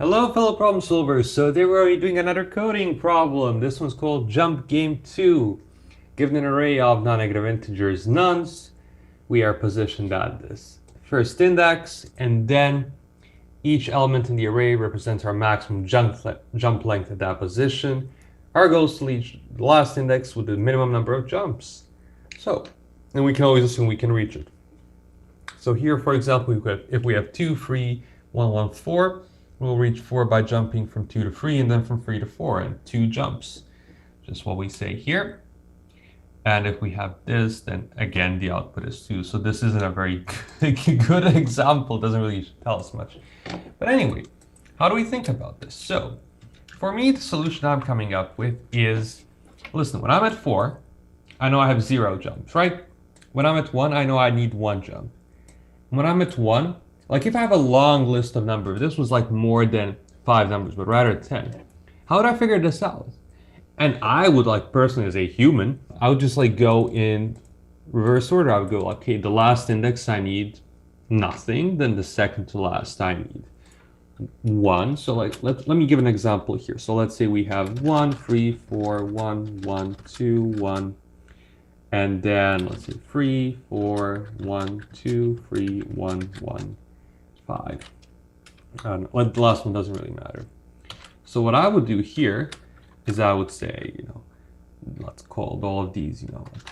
Hello, fellow problem solvers. So today we're already doing another coding problem. This one's called Jump Game 2. Given an array of non-negative integers nones, we are positioned at this first index, and then each element in the array represents our maximum jump length at that position. Our goal is to reach the last index with the minimum number of jumps. So, and we can always assume we can reach it. So here, for example, if we have 2, 3, 1, 1, 4, we'll reach 4 by jumping from 2 to 3 and then from 3 to 4 and 2 jumps. Just what we say here. And if we have this, then again, the output is 2. So this isn't a very good example. It doesn't really tell us much. But anyway, how do we think about this? So for me, the solution I'm coming up with is, listen, when I'm at 4, I know I have 0 jumps, right? When I'm at 1, I know I need 1 jump. When I'm at 1, like if I have a long list of numbers, this was like more than 5 numbers, but rather 10. How would I figure this out? And I would like personally as a human, I would just like go in reverse order. I would go, okay, the last index I need nothing, then the second to last I need 1. So like let me give an example here. So let's say we have 1, 3, 4, 1, 1, 2, 1. And then let's see, 3, 4, 1, 2, 3, 1, 1, 5. The last one doesn't really matter. So what I would do here is I would say, let's call all of these,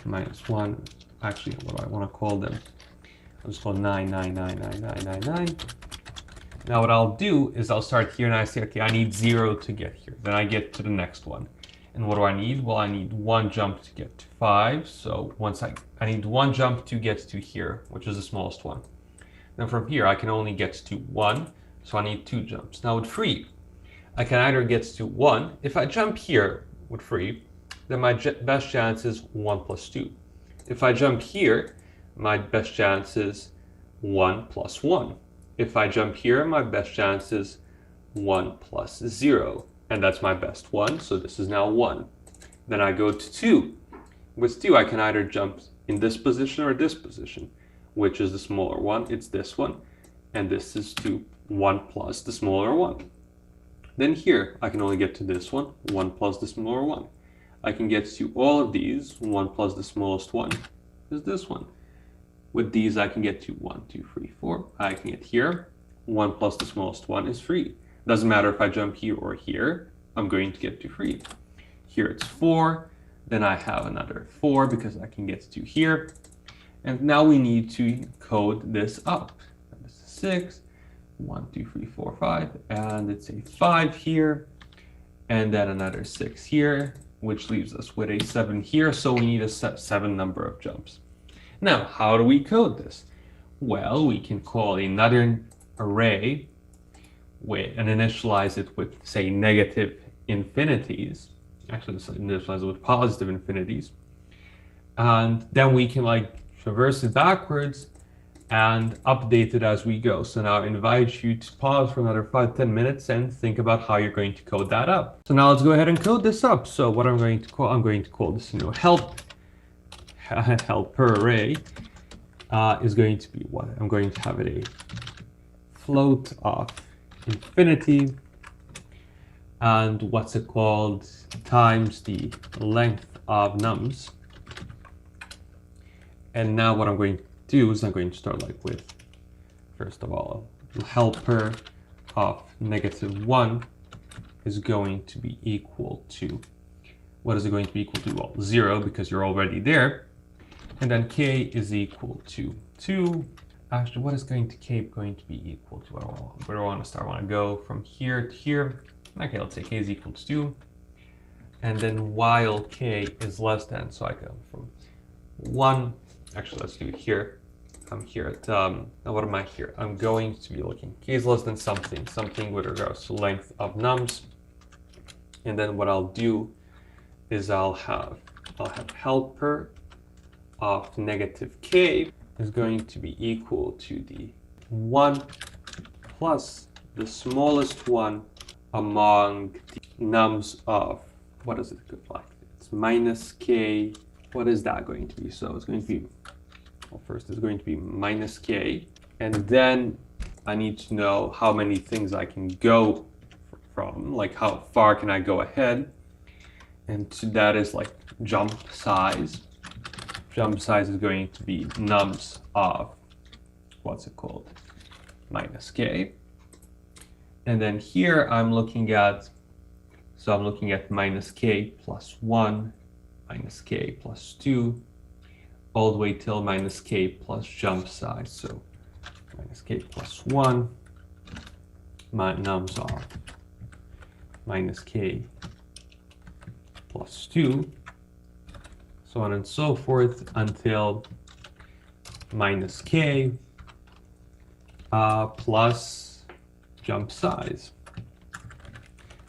minus 1. Actually, what do I want to call them? I'll just call 9, 9, 9, 9, 9, 9, 9. Now what I'll do is I'll start here and I say, okay, I need 0 to get here. Then I get to the next one. And what do I need? Well, I need 1 jump to get to 5. So once I need 1 jump to get to here, which is the smallest one. Then from here, I can only get to 1. So I need 2 jumps. Now with 3, I can either get to 1. If I jump here with 3, then my best chance is 1 plus 2. If I jump here, my best chance is 1 plus 1. If I jump here, my best chance is 1 plus 0. And that's my best one, so this is now 1. Then I go to 2. With 2, I can either jump in this position or this position. Which is the smaller one? It's this one. And this is 2, 1 plus the smaller one. Then here, I can only get to this one, 1 plus the smaller one. I can get to all of these, 1 plus the smallest one is this one. With these, I can get to 1, 2, 3, 4. I can get here, 1 plus the smallest one is 3. Doesn't matter if I jump here or here, I'm going to get to 3. Here it's 4, then I have another 4 because I can get to here. And now we need to code this up. This is 6, 1, 2, 3, 4, 5, and it's a 5 here, and then another 6 here, which leaves us with a 7 here, so we need a 7 number of jumps. Now, how do we code this? Well, we can call another array and initialize it with, say, negative infinities. Actually, let's initialize it with positive infinities. And then we can like traverse it backwards and update it as we go. So now I invite you to pause for another 5-10 minutes and think about how you're going to code that up. So now let's go ahead and code this up. So what I'm going to call this, helper array is going to be what? I'm going to have it a float of infinity, and what's it called, times the length of nums. And now what I'm going to do is I'm going to start like with, first of all, helper of -1 is going to be equal to, what is it going to be equal to? Well, 0, because you're already there. And then k is equal to 2. Actually, what is k going to be equal to? Where do I want to start? I want to go from here to here. Okay, let's say k is equal to 2. And then while k is less than, so I go from 1. Actually, let's do it here. I'm here at, now what am I here? I'm going to be looking, k is less than something with regards to length of nums. And then what I'll do is I'll have helper of -k is going to be equal to the 1 plus the smallest one among the nums of, what does it look like? It's minus k. What is that going to be? So it's going to be, well, first it's going to be minus k, and then I need to know how many things I can go from, like how far can I go ahead, and that is like jump size. Jump size is going to be nums of, what's it called, minus k. And then here I'm looking at, so I'm looking at minus k plus 1, minus k plus 2, all the way till minus k plus jump size. So minus k plus 1, my nums are minus k plus 2, so on and so forth until minus k plus jump size.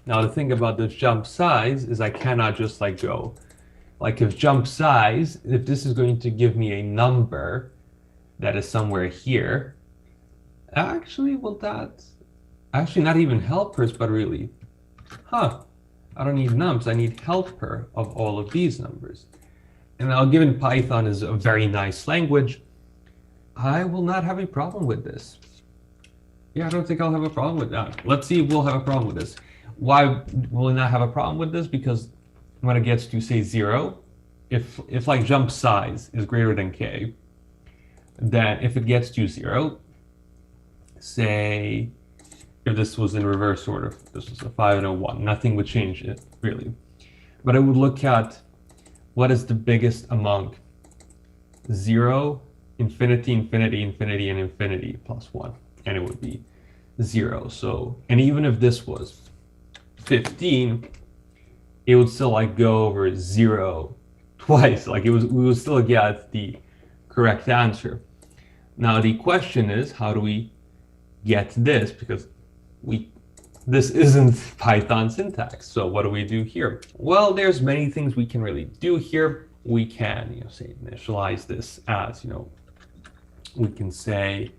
Now the thing about the jump size is I cannot just like go, like if jump size, if this is going to give me a number that is somewhere here, actually will that, actually not even helpers, but really, I don't need nums, I need helper of all of these numbers. And now given Python is a very nice language, I will not have a problem with this. Yeah, I don't think I'll have a problem with that. Let's see if we'll have a problem with this. Why will we not have a problem with this? Because when it gets to say 0, if like jump size is greater than k, then if it gets to 0, say if this was in reverse order, this was a 5 and a 1, nothing would change it really. But I would look at what is the biggest among 0, infinity, infinity, infinity, and infinity plus 1, and it would be 0. So, and even if this was 15, it would still like go over 0 twice. Like we would still get the correct answer. Now the question is, how do we get this? Because this isn't Python syntax. So what do we do here? Well, there's many things we can really do here. We can, say initialize this as, we can say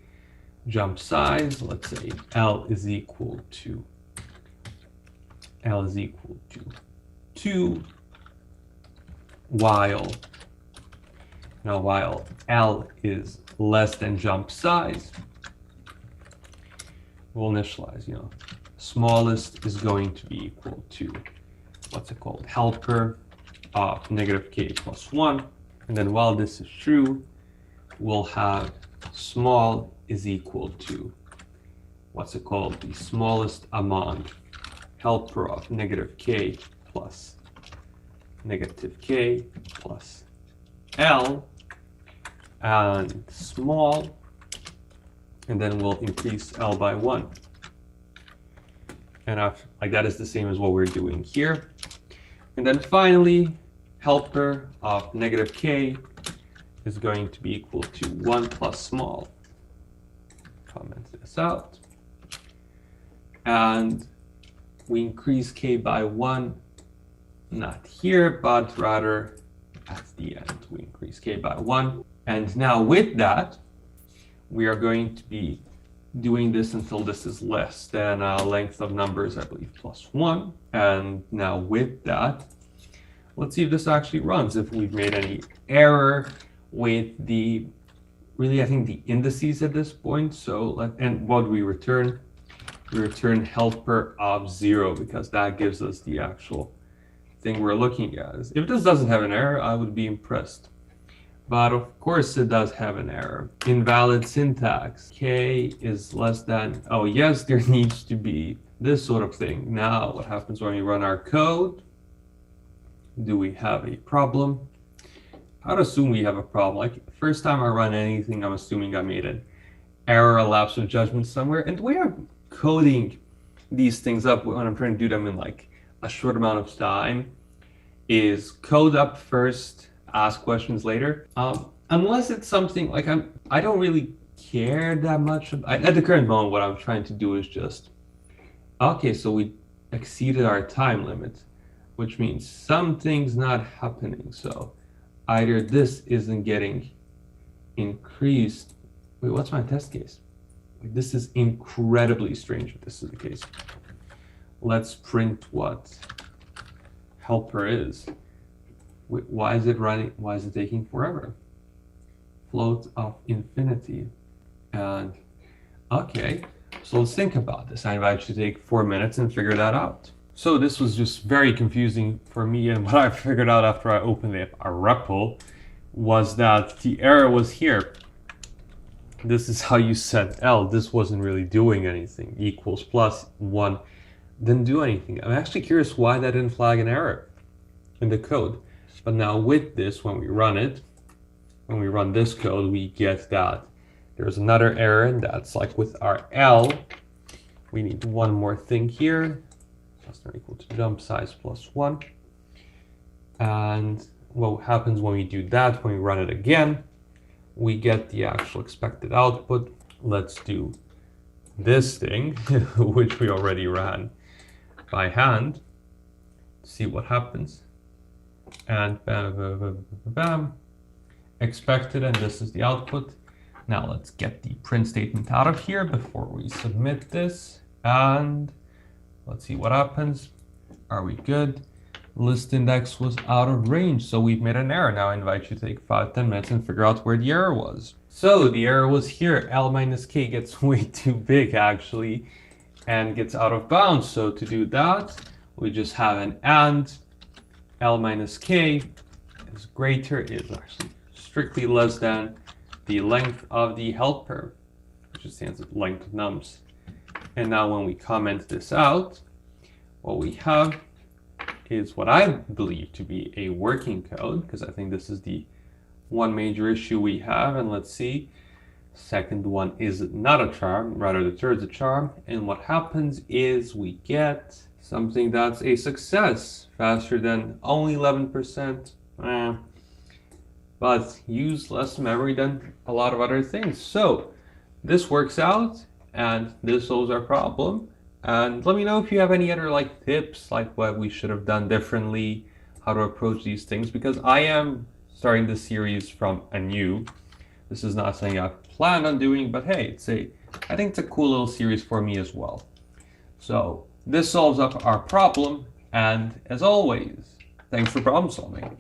jump size. Let's say L is equal to 2 while L is less than jump size. We'll initialize, smallest is going to be equal to, what's it called, helper of negative k plus 1. And then while this is true, we'll have small is equal to, what's it called, the smallest among helper of negative k plus negative k plus L, and small, and then we'll increase L by 1. And like that is the same as what we're doing here. And then finally, helper of negative k is going to be equal to 1 plus small. Comment this out. And we increase k by 1, not here, but rather at the end. We increase k by 1. And now with that, we are going to be doing this until this is less than length of numbers, I believe, plus 1. And now with that, let's see if this actually runs, if we've made any error with the, really, I think the indices at this point. So, and what do we return? We return helper of 0, because that gives us the actual thing we're looking at. If this doesn't have an error, I would be impressed. But of course it does have an error. Invalid syntax. K is less than, oh yes, there needs to be this sort of thing. Now, what happens when we run our code? Do we have a problem? I'd assume we have a problem. Like, first time I run anything, I'm assuming I made an error, a lapse of judgment somewhere. And the way I'm coding these things up when I'm trying to do them in like a short amount of time is code up first, ask questions later. Unless it's something like I don't really care that much. At the current moment, what I'm trying to do is just, okay, so we exceeded our time limit, which means something's not happening. So either this isn't getting increased. Wait, what's my test case? Like, this is incredibly strange if this is the case. Let's print what helper is. Wait, why is it running? Why is it taking forever? Float of infinity. And okay, So let's think about this. I invite you to take 4 minutes and figure that out. So this was just very confusing for me, and what I figured out after I opened the REPL was that the error was here. This is how you set L. This wasn't really doing anything. Equals plus 1 didn't do anything. I'm actually curious why that didn't flag an error in the code. But now with this, when we run it, when we run this code, we get that there's another error, and that's like with our L. We need one more thing here. Plus or equal to jump size plus 1. And what happens when we do that, when we run it again, we get the actual expected output. Let's do this thing, which we already ran by hand. See what happens. And bam, bam, bam, bam, expected, and this is the output. Now let's get the print statement out of here before we submit this, and let's see what happens. Are we good? List index was out of range, so we've made an error. Now I invite you to take 5-10 minutes and figure out where the error was. So the error was here. L minus K gets way too big actually and gets out of bounds. So to do that, we just have an AND L minus K is greater, is actually strictly less than the length of the helper, which stands at length of nums. And now when we comment this out, what we have is what I believe to be a working code, because I think this is the one major issue we have. And let's see, second one is not a charm, rather the third's a charm. And what happens is we get something that's a success, faster than only 11%, but use less memory than a lot of other things. So this works out, and this solves our problem. And let me know if you have any other tips, like what we should have done differently, how to approach these things, because I am starting this series from anew. This is not something I planned on doing, but hey, I think it's a cool little series for me as well. So this solves up our problem, and as always, thanks for problem solving.